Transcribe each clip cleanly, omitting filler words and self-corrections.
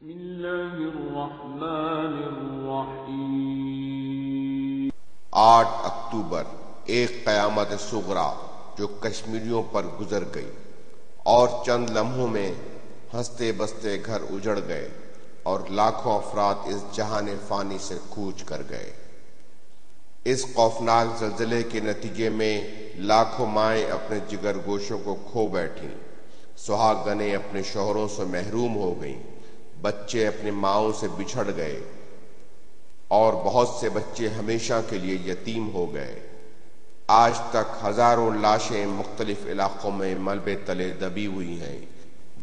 بسم اللہ الرحمن الرحیم۔ 8 اکتوبر ایک قیامت صغری جو کشمیریوں پر گزر گئی، اور چند لمحوں میں ہنستے بستے گھر اجڑ گئے اور لاکھوں افراد اس جہان فانی سے کوچ کر گئے۔ اس خوفناک زلزلے کے نتیجے میں لاکھوں مائیں اپنے جگر گوشوں کو کھو بیٹھیں، سہاگنیں اپنے شوہروں سے محروم ہو گئیں، بچے اپنی ماؤں سے بچھڑ گئے اور بہت سے بچے ہمیشہ کے لیے یتیم ہو گئے۔ آج تک ہزاروں لاشیں مختلف علاقوں میں ملبے تلے دبی ہوئی ہیں،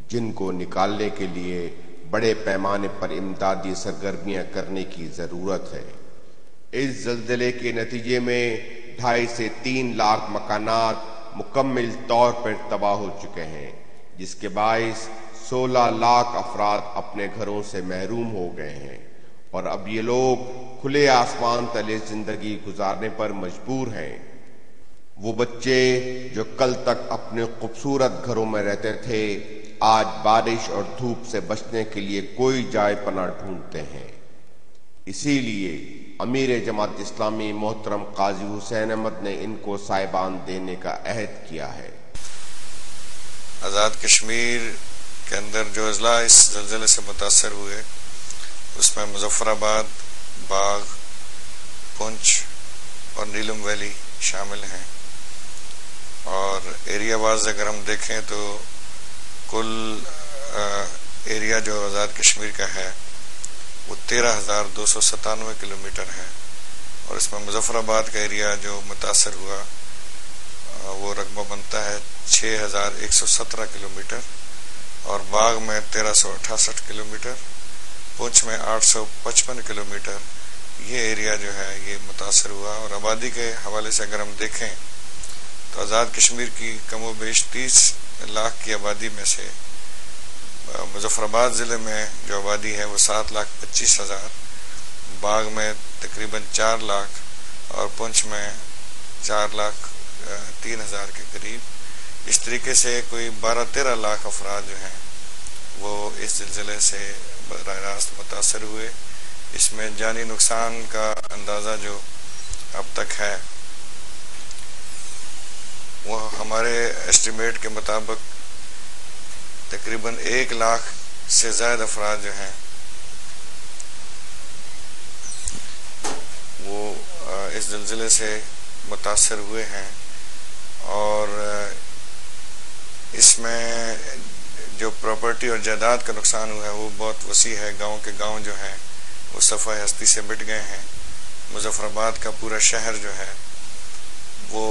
جن کو نکالنے کے لیے بڑے پیمانے پر امدادی سرگرمیاں کرنے کی ضرورت ہے۔ اس زلزلے کے نتیجے میں 2.5 سے 3 لاکھ مکانات مکمل طور پر تباہ ہو چکے ہیں، جس کے باعث 16 لاکھ افراد اپنے گھروں سے محروم ہو گئے ہیں، اور اب یہ لوگ کھلے آسمان تلے زندگی گزارنے پر مجبور ہیں۔ وہ بچے جو کل تک اپنے خوبصورت گھروں میں رہتے تھے، آج بارش اور دھوپ سے بچنے کے لیے کوئی جائے پناہ ڈھونڈتے ہیں۔ اسی لیے امیر جماعت اسلامی محترم قاضی حسین احمد نے ان کو سائبان دینے کا عہد کیا ہے۔ آزاد کشمیر کے اندر جو اضلاع اس زلزلے سے متاثر ہوئے، اس میں مظفر آباد، باغ، پنچ اور نیلم ویلی شامل ہیں، اور ایریا واز اگر ہم دیکھیں تو کل ایریا جو آزاد کشمیر کا ہے وہ 13,297 کلومیٹر ہے، اور اس میں مظفر آباد کا ایریا جو متاثر ہوا وہ رقبہ بنتا ہے 6,117 کلومیٹر، اور باغ میں 1,368 کلومیٹر، پنچ میں 855 کلومیٹر یہ ایریا جو ہے یہ متاثر ہوا۔ اور آبادی کے حوالے سے اگر ہم دیکھیں تو آزاد کشمیر کی کم و بیش 30 لاکھ کی آبادی میں سے مظفر آباد ضلع میں جو آبادی ہے وہ 7,25,000، باغ میں تقریباً 4 لاکھ اور پنچ میں 4,03,000 کے قریب۔ اس طریقے سے کوئی 12-13 لاکھ افراد جو ہیں وہ اس زلزلے سے براہ راست متاثر ہوئے۔ اس میں جانی نقصان کا اندازہ جو اب تک ہے وہ ہمارے ایسٹیمیٹ کے مطابق تقریباً 1 لاکھ سے زائد افراد جو ہیں وہ اس زلزلے سے متاثر ہوئے ہیں، اور اس میں جو پراپرٹی اور جائیداد کا نقصان ہوا ہے وہ بہت وسیع ہے۔ گاؤں کے گاؤں جو ہیں وہ صفحہ ہستی سے مٹ گئے ہیں۔ مظفر آباد کا پورا شہر جو ہے وہ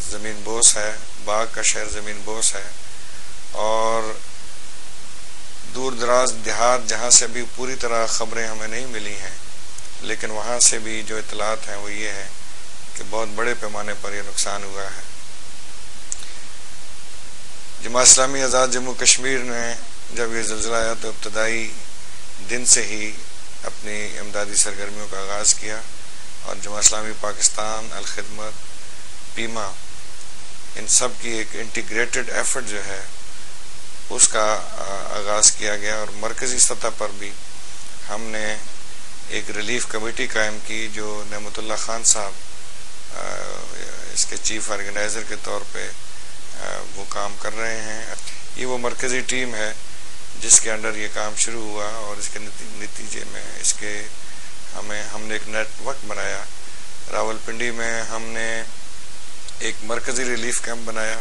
زمین بوس ہے، باغ کا شہر زمین بوس ہے، اور دور دراز دیہات جہاں سے بھی پوری طرح خبریں ہمیں نہیں ملی ہیں، لیکن وہاں سے بھی جو اطلاعات ہیں وہ یہ ہے کہ بہت بڑے پیمانے پر یہ نقصان ہوا ہے۔ جماعت اسلامی آزاد جموں کشمیر نے جب یہ زلزلہ آیا تو ابتدائی دن سے ہی اپنی امدادی سرگرمیوں کا آغاز کیا، اور جماعت اسلامی پاکستان، الخدمت، پیما، ان سب کی ایک انٹیگریٹڈ ایفرٹ جو ہے اس کا آغاز کیا گیا، اور مرکزی سطح پر بھی ہم نے ایک ریلیف کمیٹی قائم کی جو نعمت اللہ خان صاحب اس کے چیف آرگنائزر کے طور پہ وہ کام کر رہے ہیں۔ یہ وہ مرکزی ٹیم ہے جس کے انڈر یہ کام شروع ہوا، اور اس کے نتیجے میں ہم نے ایک نیٹ ورک بنایا۔ راول پنڈی میں ہم نے ایک مرکزی ریلیف کیمپ بنایا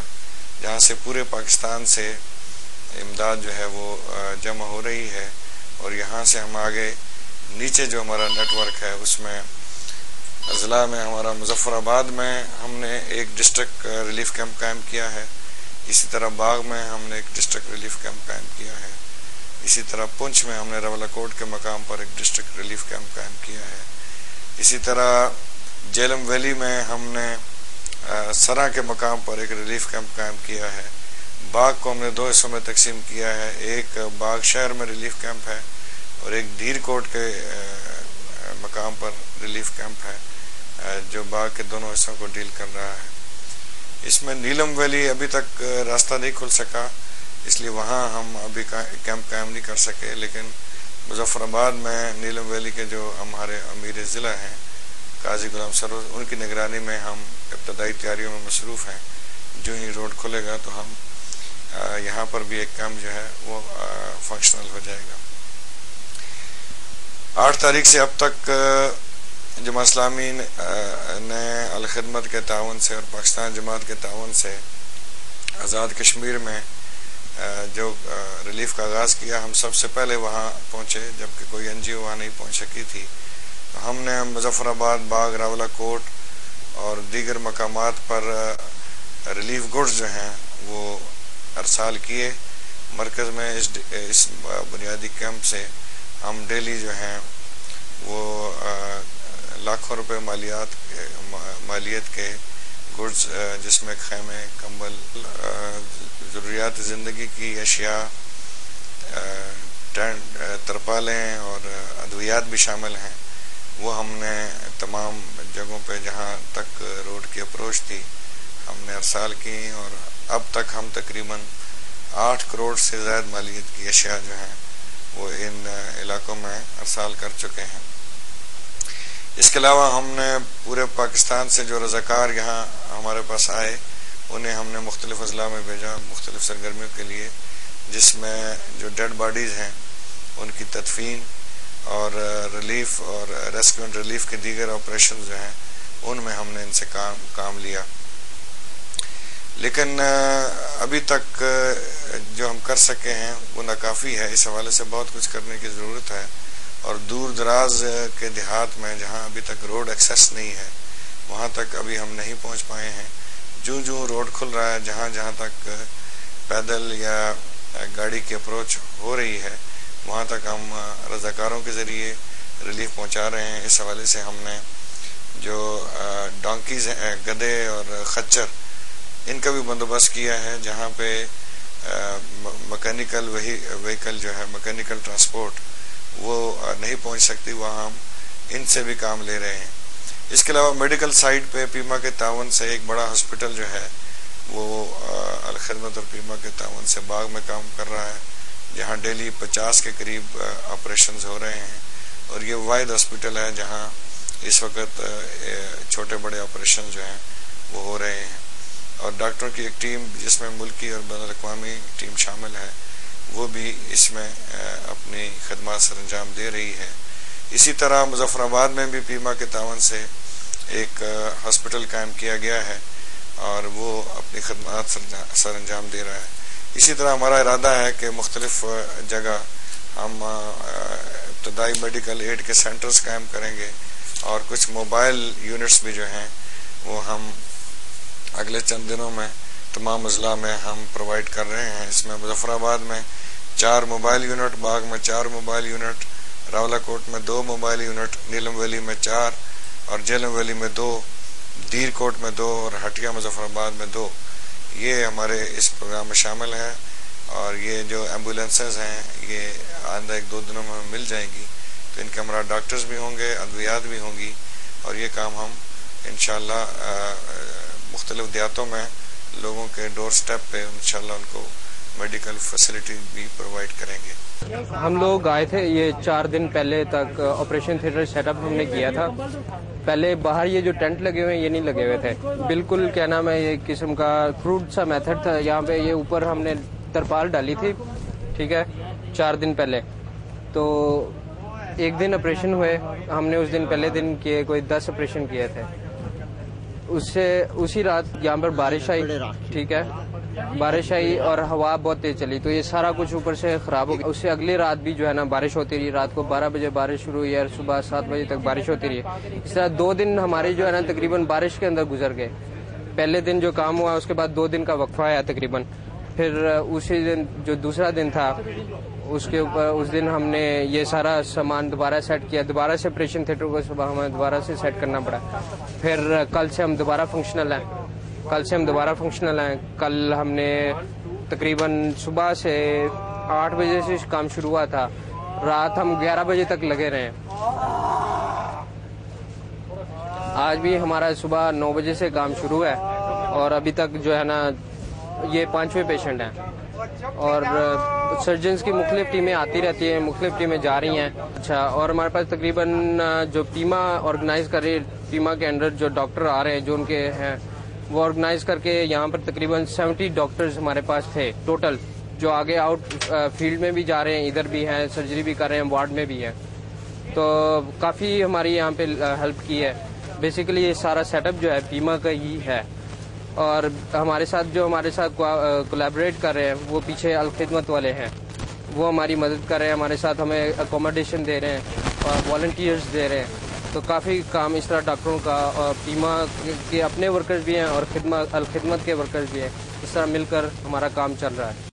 جہاں سے پورے پاکستان سے امداد جو ہے وہ جمع ہو رہی ہے، اور یہاں سے ہم آگے نیچے جو ہمارا نیٹ ورک ہے اس میں اضلاع میں ہمارا مظفر آباد میں ہم نے ایک ڈسٹرکٹ ریلیف کیمپ قائم کیا ہے، اسی طرح باغ میں ہم نے ایک ڈسٹرکٹ ریلیف کیمپ قائم کیا ہے، اسی طرح پنچ میں ہم نے رولا کوٹ کے مقام پر ایک ڈسٹرکٹ ریلیف کیمپ قائم کیا ہے، اسی طرح جیلم ویلی میں ہم نے سرا کے مقام پر ایک ریلیف کیمپ قائم کیا ہے۔ باغ کو ہم نے 2 حصوں میں تقسیم کیا ہے، ایک باغ شہر میں ریلیف کیمپ ہے اور ایک دھیر کوٹ کے مقام پر ریلیف کیمپ ہے جو باغ کے دونوں حصوں کو ڈیل کر رہا ہے۔ اس میں نیلم ویلی ابھی تک راستہ نہیں کھل سکا، اس لیے وہاں ہم ابھی کیمپ قائم نہیں کر سکے، لیکن مظفر آباد میں نیلم ویلی کے جو ہمارے امیر ضلع ہیں قاضی غلام سرور، ان کی نگرانی میں ہم ابتدائی تیاریوں میں مصروف ہیں. جو ہی روڈ کھلے گا تو ہم یہاں پر بھی ایک کام جو ہے وہ فنکشنل ہو جائے گا. 8 تاریخ سے اب تک جماعت اسلامی نے الخدمت کے تعاون سے اور پاکستان جماعت کے تعاون سے آزاد کشمیر میں جو ریلیف کا آغاز کیا. ہم سب سے پہلے وہاں پہنچے جبکہ کوئی این جی او وہاں نہیں پہنچ سکی تھی. تو ہم نے مظفر آباد، باغ، راولہ کوٹ اور دیگر مقامات پر ریلیف گڈز جو ہیں وہ ارسال کیے. مرکز میں اس بنیادی کیمپ سے ہم ڈیلی جو ہیں وہ لاکھوں روپے مالیت کے گڈز، جس میں خیمے، کمبل، ضروریات زندگی کی اشیاء، ترپالیں اور ادویات بھی شامل ہیں، وہ ہم نے تمام جگہوں پہ جہاں تک روڈ کی اپروچ تھی ہم نے ارسال کی. اور اب تک ہم تقریباً 8 کروڑ سے زائد مالیت کی اشیاء جو ہیں وہ ان علاقوں میں ارسال کر چکے ہیں. اس کے علاوہ ہم نے پورے پاکستان سے جو رضاکار یہاں ہمارے پاس آئے انہیں ہم نے مختلف اضلاع میں بھیجا مختلف سرگرمیوں کے لیے، جس میں جو ڈیڈ باڈیز ہیں ان کی تدفین اور ریلیف اور ریسکیو اینڈ ریلیف کے دیگر آپریشن جو ہیں ان میں ہم نے ان سے کام لیا. لیکن ابھی تک جو ہم کر سکے ہیں وہ ناکافی ہے. اس حوالے سے بہت کچھ کرنے کی ضرورت ہے. اور دور دراز کے دیہات میں جہاں ابھی تک روڈ ایکسیس نہیں ہے وہاں تک ابھی ہم نہیں پہنچ پائے ہیں. جو روڈ کھل رہا ہے، جہاں جہاں تک پیدل یا گاڑی کی اپروچ ہو رہی ہے وہاں تک ہم رضاکاروں کے ذریعے ریلیف پہنچا رہے ہیں. اس حوالے سے ہم نے جو ڈانکیز ہیں، گدے اور خچر، ان کا بھی بندوبست کیا ہے. جہاں پہ مکینیکل وہیکل جو ہے، مکینیکل ٹرانسپورٹ وہ نہیں پہنچ سکتی، وہاں ہم ان سے بھی کام لے رہے ہیں. اس کے علاوہ میڈیکل سائٹ پہ پیما کے تعاون سے ایک بڑا ہاسپٹل جو ہے وہ الخدمت اور پیما کے تعاون سے باغ میں کام کر رہا ہے، جہاں ڈیلی 50 کے قریب آپریشنز ہو رہے ہیں. اور یہ واحد ہاسپٹل ہے جہاں اس وقت چھوٹے بڑے آپریشن جو ہیں وہ ہو رہے ہیں. اور ڈاکٹروں کی ایک ٹیم جس میں ملکی اور بین الاقوامی ٹیم شامل ہے وہ بھی اس میں اپنی خدمات سر انجام دے رہی ہے. اسی طرح مظفر آباد میں بھی پیما کے تعاون سے ایک ہاسپٹل قائم کیا گیا ہے اور وہ اپنی خدمات سر انجام دے رہا ہے. اسی طرح ہمارا ارادہ ہے کہ مختلف جگہ ہم ابتدائی میڈیکل ایڈ کے سینٹرز قائم کریں گے اور کچھ موبائل یونٹس بھی جو ہیں وہ ہم اگلے چند دنوں میں تمام اضلاع میں ہم پرووائڈ کر رہے ہیں. اس میں مظفر آباد میں 4 موبائل یونٹ، باغ میں 4 موبائل یونٹ، راولہ کوٹ میں 2 موبائل یونٹ، نیلم ویلی میں 4 اور جہلم ویلی میں 2، دیر کوٹ میں 2 اور ہٹیا مظفر آباد میں 2. یہ ہمارے اس پروگرام میں شامل ہے. اور یہ جو ایمبولینسز ہیں یہ آئندہ 1-2 دنوں میں مل جائیں گی، تو ان کے ہمارا ڈاکٹرز بھی ہوں گے، ادویات بھی ہوں گی، اور یہ کام ہم انشاءاللہ مختلف دیہاتوں میں لوگوں کے ڈور سٹیپ پہ انشاءاللہ ان کو میڈیکل فیسلٹی بھی پرووائڈ کریں گے. ہم لوگ آئے تھے، یہ 4 دن پہلے تک آپریشن تھیٹر سیٹ اپ ہم نے کیا تھا. پہلے باہر یہ جو ٹینٹ لگے ہوئے ہیں یہ نہیں لگے ہوئے تھے، بالکل کیا نام ہے یہ قسم کا فروٹ سا میتھڈ تھا. یہاں پہ یہ اوپر ہم نے ترپال ڈالی تھی، ٹھیک ہے، 4 دن پہلے. تو ایک دن آپریشن ہوئے، ہم نے اس دن پہلے دن کیے کوئی 10 آپریشن کیے تھے. اسی رات یہاں پر بارش آئی، ٹھیک ہے، بارش آئی اور ہوا بہت تیز چلی، تو یہ سارا کچھ اوپر سے خراب ہو گیا. اس سے اگلی رات بھی جو ہے نا بارش ہوتی رہی. رات کو 12 بجے بارش شروع ہوئی اور صبح 7 بجے تک بارش ہوتی رہی. اس طرح 2 دن ہماری جو ہے نا تقریباً بارش کے اندر گزر گئے. پہلے دن جو کام ہوا اس کے بعد 2 دن کا وقفہ آیا تقریباً. پھر اسی دن جو دوسرا دن تھا اس کے اوپر اس دن ہم نے یہ سارا سامان دوبارہ سیٹ کیا. دوبارہ سے آپریشن تھیٹر کو صبح ہمیں دوبارہ سے سیٹ کرنا پڑا. پھر کل سے ہم دوبارہ فنکشنل ہیں. کل ہم نے تقریباً صبح سے 8 بجے سے کام شروع ہوا تھا، رات ہم 11 بجے تک لگے رہے. آج بھی ہمارا صبح 9 بجے سے کام شروع ہے اور ابھی تک جو ہے نا یہ 5ویں پیشنٹ ہیں. اور سرجنز کی مختلف ٹیمیں آتی رہتی ہیں, مختلف ٹیمیں جا رہی ہیں. اچھا, اور ہمارے پاس تقریباً جو پیما آرگنائز کر رہی ہے, پیما کے انڈر جو ڈاکٹر آ رہے ہیں جو ان کے ہیں وہ آرگنائز کر کے یہاں پر تقریباً 70 ڈاکٹرز ہمارے پاس تھے ٹوٹل, جو آگے آؤٹ فیلڈ میں بھی جا رہے ہیں, ادھر بھی ہیں, سرجری بھی کر رہے ہیں, وارڈ میں بھی ہیں. تو کافی ہماری یہاں پہ ہیلپ کی ہے. بیسیکلی یہ سارا سیٹ اپ جو ہے پیما کا ہی ہے. اور ہمارے ساتھ کولیبریٹ کر رہے ہیں وہ پیچھے الخدمت والے ہیں, وہ ہماری مدد کر رہے ہیں, ہمارے ساتھ ہمیں اکوموڈیشن دے رہے ہیں اور والنٹیئرز دے رہے ہیں. تو کافی کام اس طرح ڈاکٹروں کا اور پیما کے اپنے ورکرز بھی ہیں اور الخدمت کے ورکرز بھی ہیں, اس طرح مل کر ہمارا کام چل رہا ہے.